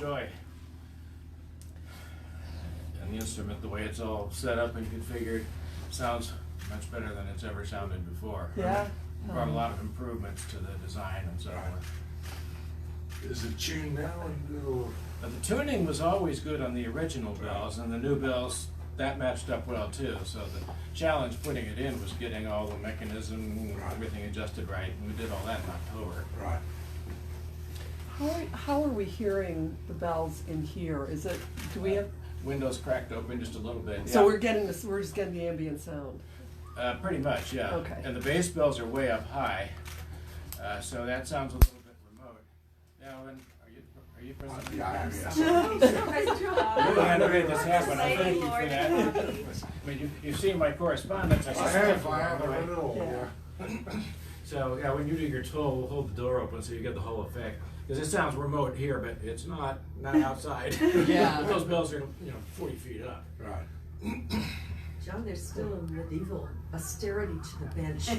joy. And the instrument, the way it's all set up and configured, sounds much better than it's ever sounded before. Yeah. We brought a lot of improvements to the design and so forth. Is it tuned now? But the tuning was always good on the original bells, and the new bells, that matched up well too. So the challenge putting it in was getting all the mechanism, everything adjusted right, and we did all that in October. Right. How are we hearing the bells in here? Is it, do we have? Windows cracked open just a little bit. So yeah. we're getting this, we're just getting the ambient sound. Pretty much, yeah. Okay. And the bass bells are way up high, so that sounds a little bit remote. Alan, are you present? Yeah, I am, yes. Really had to make this happen. I thank you for that. I mean, you've seen my correspondence. I have a little, Yeah. So, yeah, when you do your toll, we'll hold the door open so you get the whole effect. Because it sounds remote here, but it's not outside. Yeah. Those bells are, 40 feet up. Right. John, there's still a medieval austerity to the bench.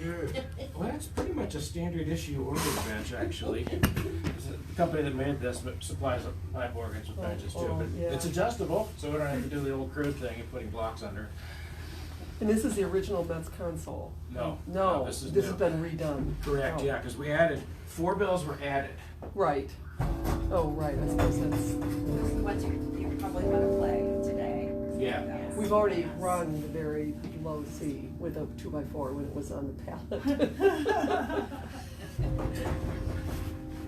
Yeah. Well, that's pretty much a standard issue organ bench, actually. The company that made this supplies pipe organs with benches too. But yeah. it's adjustable, so we don't have to do the old crude thing of putting blocks under. And this is the original Metz console? No. No, This is this new. has been redone. Correct, Oh. yeah, because we added, 4 bells were added. Right. Oh, right, I suppose that's, Those are the ones you probably want to play today. Yeah. we've already rung the very low C with a 2x4 when it was on the pallet.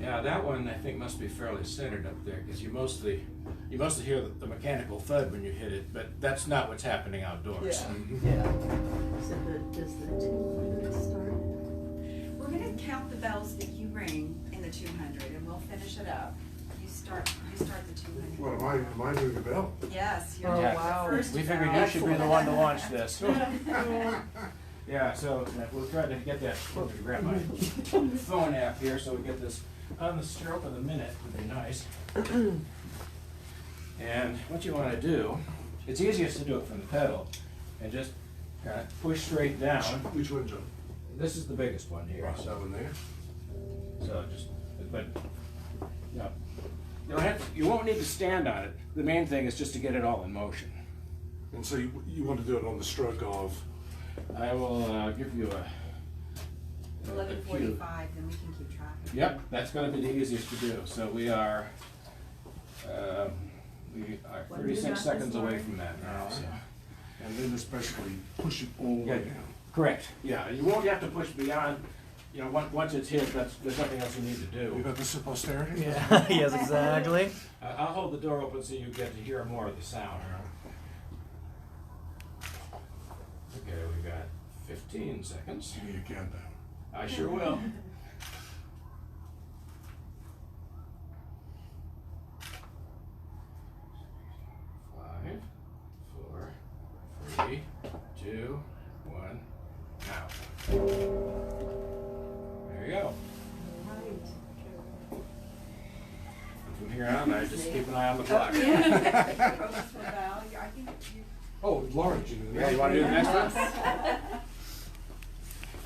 Yeah, that one I think must be fairly centered up there because you mostly hear the mechanical thud when you hit it, but that's not what's happening outdoors. Yeah. So does the 200 start? We're going to count the bells that you ring in the 200 and we'll finish it up. You start the 200. What, am I doing a bell? Yes, you're Oh, the wow. first We figured bell. you should be the one to launch this. Yeah, so we'll try to get that. Let me grab my phone app here so we get this on the stroke of the minute. Would be nice. And what you want to do, it's easiest to do it from the pedal and just kind of push straight down. Which one, John? This is the biggest one here. Right, that one there. So just, but, you won't need to stand on it. The main thing is just to get it all in motion. And so you want to do it on the stroke of? I will give you a 11:45, then we can keep track. Yep, that's going to be the easiest to do. So we are 36 seconds away from that now. So. And then especially push it all the way down. Correct. Yeah, you won't have to push beyond. Once it's hit, there's nothing else you need to You do. got this at posterity? Yeah, yes, exactly. I'll hold the door open so you get to hear more of the sound. Okay, we got 15 seconds. Give me a countdown. I sure will. Five, 4, 3, 2, 1, now. There you go. And from here on, I just keep an eye on the clock. Oh, large. Yeah, you want to do the next one?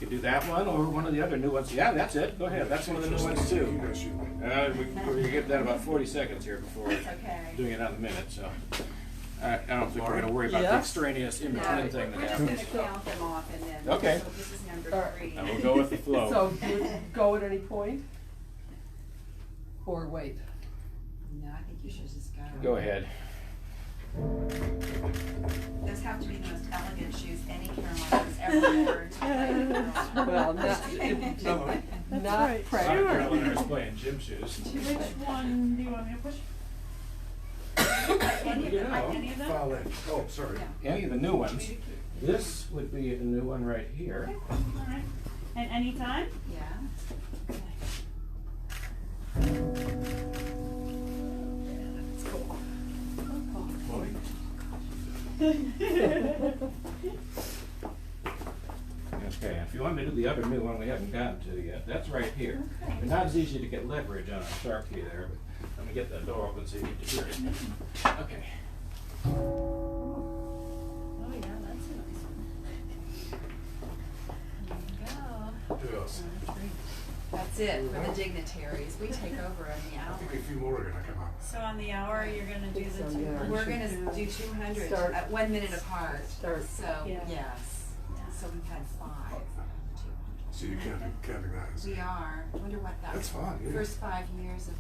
You can do that one or one of the other new ones. Yeah, that's it. Go ahead. That's one of the new ones You too. guys shoot me. We're going to get that about 40 seconds here before It's okay. doing it on the minute. So I don't think we're going to worry about the Yeah. extraneous in No, between thing we're that just happens. going to count them off and then. Okay. So this is number All right. 3. And we'll go with the flow. So do we go at any point? Or wait? No, I think you should just go. Go ahead. Those have to be the most elegant shoes any Carolina has ever worn. Well, not South practical. Carolina is playing gym shoes. Which one do you want me to push? Any of them, like any of them? File in. Oh, sorry. Yeah. Any of the new ones. This would be a new one right here. Alright. And anytime? Yeah. Okay, if you want me to do the other new one we haven't gotten to yet, that's right here. Okay. It's not as easy to get leverage on a sharp key there, but let me get that door open so you get to hear it. Okay. Oh yeah, that's a nice one. There you go. Who else? That's it for the dignitaries. We take over on the I hour. think a few more are gonna come up. So on the hour, you're gonna do the So, yeah. 200. We're gonna do 200 Start. at 1 minute apart. Start. So, Yeah. yes. So we've had 5. So you're counting that as. We are. Wonder what that That's fun, yeah. first 5 years of